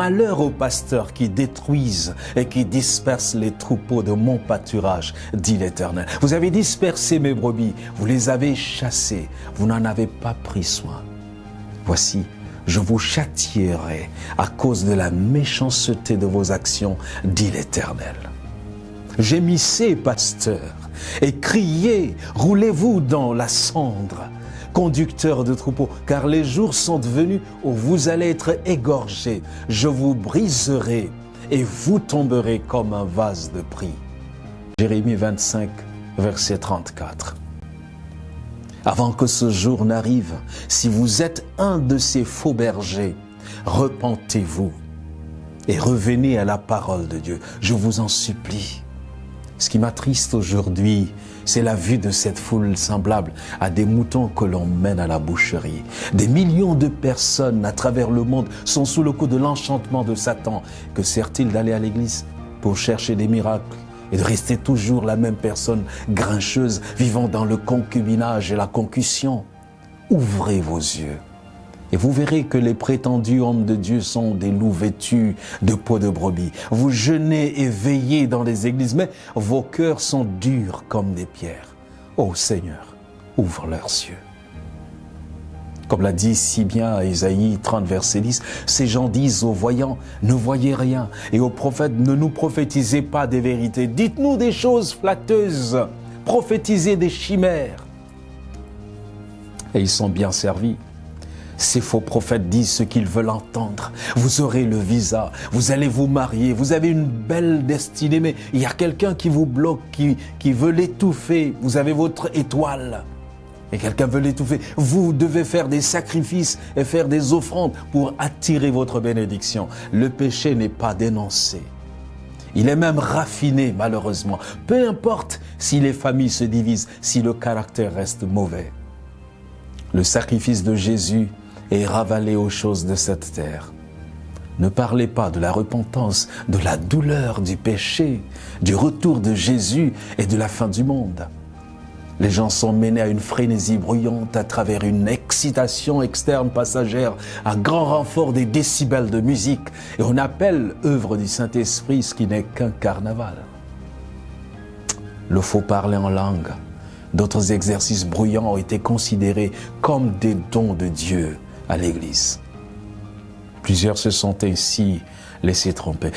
Malheur aux pasteurs qui détruisent et qui dispersent les troupeaux de mon pâturage, dit l'Éternel. Vous avez dispersé mes brebis, vous les avez chassées, vous n'en avez pas pris soin. Voici, je vous châtierai à cause de la méchanceté de vos actions, dit l'Éternel. Gémissez, pasteurs, et criez, roulez-vous dans la cendre, conducteurs de troupeaux, car les jours sont venus où vous allez être égorgés. Je vous briserai et vous tomberez comme un vase de prix. Jérémie 25, verset 34. Avant que ce jour n'arrive, si vous êtes un de ces faux bergers, repentez-vous et revenez à la parole de Dieu. Je vous en supplie. Ce qui m'attriste aujourd'hui, c'est la vue de cette foule semblable à des moutons que l'on mène à la boucherie. Des millions de personnes à travers le monde sont sous le coup de l'enchantement de Satan. Que sert-il d'aller à l'église pour chercher des miracles et de rester toujours la même personne grincheuse, vivant dans le concubinage et la concussion? Ouvrez vos yeux et vous verrez que les prétendus hommes de Dieu sont des loups vêtus de peau de brebis. Vous jeûnez et veillez dans les églises, mais vos cœurs sont durs comme des pierres. Ô Seigneur, ouvre leurs yeux. Comme l'a dit si bien Isaïe 30, verset 10, ces gens disent aux voyants, ne voyez rien, et aux prophètes, ne nous prophétisez pas des vérités. Dites-nous des choses flatteuses, prophétisez des chimères. Et ils sont bien servis. Ces faux prophètes disent ce qu'ils veulent entendre. Vous aurez le visa, vous allez vous marier, vous avez une belle destinée, mais il y a quelqu'un qui vous bloque, qui veut l'étouffer. Vous avez votre étoile et quelqu'un veut l'étouffer. Vous devez faire des sacrifices et faire des offrandes pour attirer votre bénédiction. Le péché n'est pas dénoncé. Il est même raffiné, malheureusement. Peu importe si les familles se divisent, si le caractère reste mauvais. Le sacrifice de Jésus est ravalé aux choses de cette terre. Ne parlez pas de la repentance, de la douleur du péché, du retour de Jésus et de la fin du monde. Les gens sont menés à une frénésie bruyante à travers une excitation externe passagère à grand renfort des décibels de musique. Et on appelle œuvre du Saint-Esprit ce qui n'est qu'un carnaval. Le faux parler en langue, d'autres exercices bruyants ont été considérés comme des dons de Dieu à l'Église. Plusieurs se sont ainsi laissés tromper.